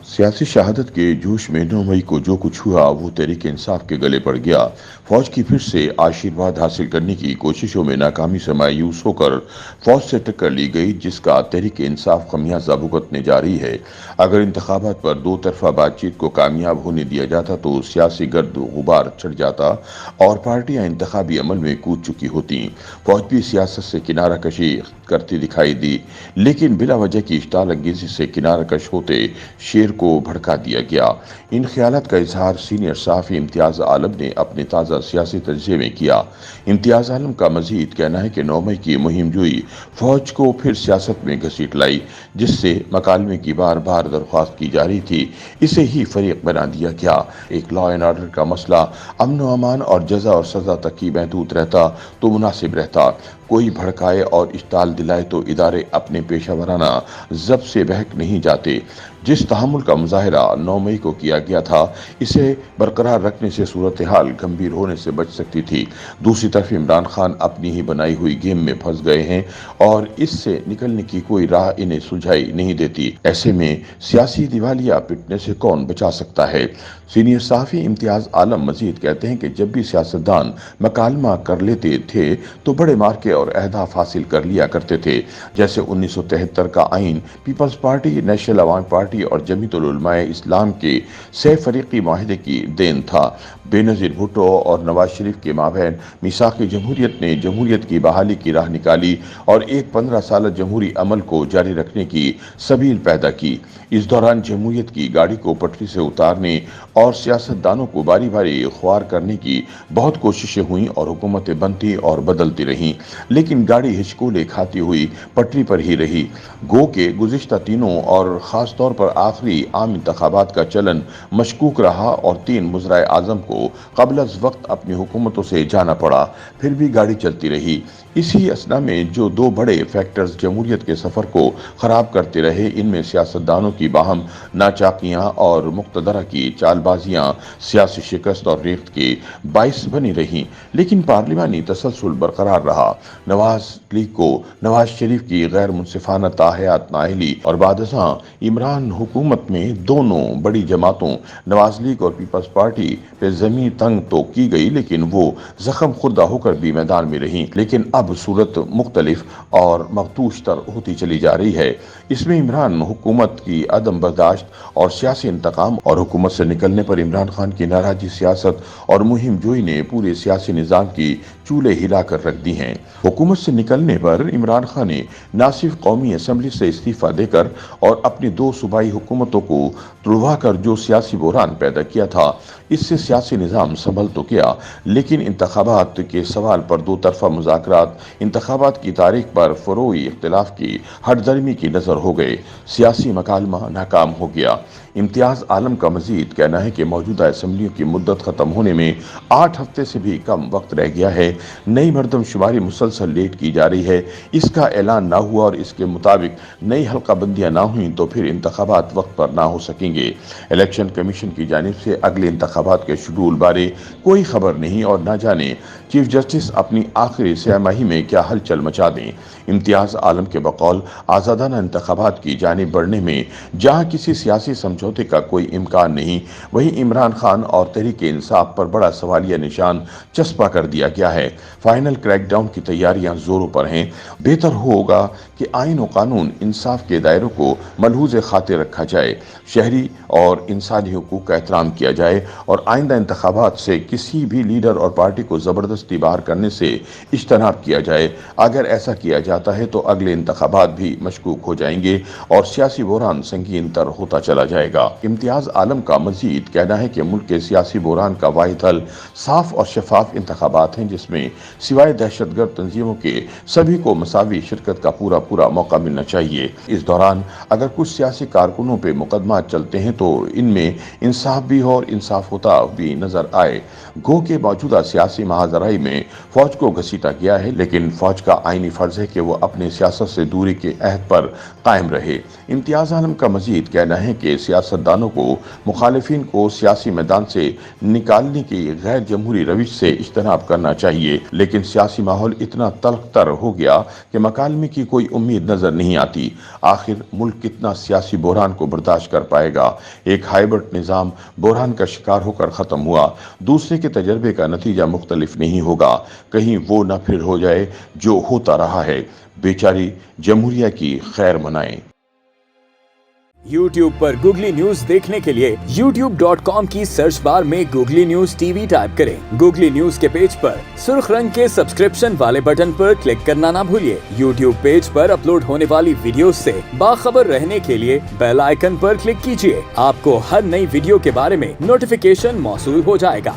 सियासी शहादत के जोश में 9 मई को जो कुछ हुआ वो तहरीक इंसाफ के गले पड़ गया। फौज की फिर से आशीर्वाद हासिल करने की कोशिशों में नाकामी से मायूस होकर फौज से टक्कर ली गई, जिसका तहरीक इंसाफ खमियाजा भुगतने जा रही है। अगर इंतखाबात पर दो तरफा बातचीत को कामयाब होने दिया जाता तो सियासी गर्द गुबार चढ़ जाता और पार्टियां इंतखाबी अमल में कूद चुकी होती। फौज भी सियासत से किनारा कशी करती दिखाई दी, लेकिन बिला वजह की इश्ताल अंगेजी से किनारा कश होते शेर को भड़का दिया गया। इन ख्यालात का इजहार सीनियर सहाफ़ी इम्तियाज़ आलम ने अपने ताज़ा सियासी तजज़िये में किया। इम्तियाज़ आलम का मजीद कहना है कि 9 मई की मुहिम जोई फौज को फिर सियासत में घसीट लाई, जिससे मकालमे की बार बार दरख्वास्त की जा रही थी, इसे ही फरीक बना दिया गया। एक लॉ एंड ऑर्डर का मसला अमन व अमान और जजा और सजा तक ही महदूद रहता तो मुनासिब रहता। कोई भड़काए और इश्ताल दिलाए तो इदारे अपने पेशा वराना जब्त से बहक नहीं जाते। जिस तहम्मुल का मुजाहिरा 9 मई को किया गया था, इसे बरकरार रखने से सूरत हाल गंभीर होने से बच सकती थी। दूसरी तरफ इमरान खान अपनी ही बनाई हुई गेम में फंस गए हैं और इससे निकलने की कोई राह इन्हें सुलझाई नहीं देती। ऐसे में सियासी दिवालिया पिटने से कौन बचा सकता है। सीनियर सहाफ़ी इम्तियाज़ आलम मजीद कहते हैं कि जब भी सियासतदान मकालमा कर लेते थे तो बड़े मार्के और अहदाफ हासिल कर लिया करते थे। जैसे 1973 का आइन, पीपल्स पार्टी, नेशनल अवाम पार्टी और जमीयतुल उलमाए इस्लाम के सह फरीकी माहिदे की देन था। बेनज़ीर भुट्टो और नवाज शरीफ के माबैन मिसाक़ जमहूरियत ने जमहूरियत की बहाली की राह निकाली और एक 15 साल जमहूरी अमल को जारी रखने की सबील पैदा की। इस दौरान जमहूरियत की गाड़ी को पटरी से उतारने और सियासतदानों को बारी बारी ख्वार करने की बहुत कोशिशें हुई और हुकूमतें बनती और बदलती रहीं, लेकिन गाड़ी हिचकोले खाती हुई पटरी पर ही रही। गो के गुज़िश्ता तीनों और ख़ास तौर पर आखिरी आम इंतखाबात का चलन मशकूक रहा और 3 वज़राए आज़म को क़ब्ल अज़ वक्त अपनी हुकूमतों से जाना पड़ा, फिर भी गाड़ी चलती रही। इसी असना में जो 2 बड़े फैक्टर्स जमहूरियत के सफ़र को ख़राब करते रहे, इनमें सियासतदानों की बाहम नाचाकियाँ और मुक़्तदरा की चालबाजियाँ सियासी शिकस्त और रेख्त के बाइस बनी रहीं, लेकिन पार्लिमानी तसलसल बरकरार रहा। नवाज लीग को नवाज शरीफ की गैर मुनसिफाना ताहयात नाअहली और बादशाह इमरान हुकूमत में दोनों बड़ी जमातों नवाज लीग और पीपल्स पार्टी पे ज़मीं तंग तो की गई, लेकिन वो जख्म खुर्दा होकर भी मैदान में रहीं। लेकिन अब सूरत मुख्तलिफ और मखदूश तर होती चली जा रही है। इसमें इमरान हुकूमत की अदम बर्दाश्त और सियासी इंतकाम और हुकूमत से निकलने पर इमरान खान की नाराजी सियासत और मुहिम जोई ने पूरे सियासी निज़ाम की चूल्हे हिला कर रख दी हैं। हुकूमत से निकलने पर इमरान खान ने न सिर्फ कौमी असम्बली से इस्तीफा देकर और अपनी 2 सूबाई हुकूमतों को तुड़वा कर जो सियासी बहरान पैदा किया था, इससे सियासी निज़ाम संभल तो गया, लेकिन इंतखाबात के सवाल पर 2 तरफा मुज़ाकरात इंतखाबात की तारीख पर फ़रोई इख्तिलाफ की हटदर्मी की नज़र हो गए। सियासी मकालमा नाकाम हो गया। इम्तियाज़ आलम का मजीद कहना है कि मौजूदा असम्बलियों की मुद्दत ख़त्म होने में 8 हफ्ते से भी कम वक्त रह गया है। नई मरदमशुमारी मुसलसल लेट की जा रही है। इसका ऐलान ना हुआ और इसके मुताबिक नई हल्का बंदियाँ ना हुई तो फिर इंतखाबात वक्त पर ना हो सकेंगे। इलेक्शन कमीशन की जानिब से अगले इंतखाबात के शेड्यूल बारे कोई खबर नहीं और ना जाने चीफ जस्टिस अपनी आखिरी सहमाही में क्या हलचल मचा दें। इम्तियाज़ आलम के बकौल आज़ादाना इंतखाबात की जानिब बढ़ने में जहाँ किसी सियासी समझौते का कोई इम्कान नहीं, वहीं इमरान खान और तहरीक इंसाफ पर बड़ा सवालिया निशान चस्पा कर दिया गया है। फाइनल क्रैकडाउन की तैयारियां जोरों पर हैं। बेहतर होगा कि आइन और कानून इंसाफ के दायरों को मलहूज़ खातिर रखा जाए, शहरी और इंसानी हुकूक का एहतराम किया जाए और आइंदा इंतखाबात से किसी भी लीडर और पार्टी को ज़बरदस्ती बाहर करने से इज्तनाब किया जाए। अगर ऐसा किया जाता है तो अगले इंतखाबात भी मशकूक हो जाएंगे और सियासी बहरान संगीन तर होता चला जाएगा। इम्तियाज़ आलम का मजीद कहना है कि मुल्क के सियासी बहरान का वाहिद हल साफ और शफाफ इंतखाबात हैं, जिसमें सिवाय दहशतगर्द तंजीमों के सभी को मसावी शिरकत का पूरा मौका मिलना चाहिए। इस दौरान अगर कुछ सियासी कारकुनों पे मुकदमा चलते हैं तो इनमें इंसाफ भी हो और इंसाफ होता भी नजर आए। गो के मौजूदा सियासी महाजराई में फौज को घसीटा गया है, लेकिन फौज का आईनी फर्ज है कि वो अपने सियासत से दूरी के अहद पर कायम रहे। इम्तियाज़ आलम का मजीद कहना है कि सियासतदानों को मुखालिफिन को सियासी मैदान से निकालने की गैर जमहूरी रविश से इज्तनाब करना चाहिए, लेकिन सियासी माहौल इतना तल्ख तर हो गया कि मकालमे की कोई उम्मीद नजर नहीं आती। आखिर मुल्क कितना सियासी बहरान को बर्दाश्त कर पाएगा। एक हाइब्रिड निज़ाम बहरान का शिकार होकर ख़त्म हुआ, दूसरे के तजर्बे का नतीजा मुख्तलिफ नहीं होगा। कहीं वो न फिर हो जाए जो होता रहा है। बेचारी जमहूरिया की खैर मनाएं। YouTube पर गूगली न्यूज देखने के लिए youtube.com की सर्च बार में गूगली न्यूज टीवी टाइप करें। गूगली न्यूज के पेज पर सुर्ख रंग के सब्सक्रिप्शन वाले बटन पर क्लिक करना ना भूलिए। YouTube पेज पर अपलोड होने वाली वीडियोस से बाखबर रहने के लिए बेल आइकन पर क्लिक कीजिए। आपको हर नई वीडियो के बारे में नोटिफिकेशन मौसूल हो जाएगा।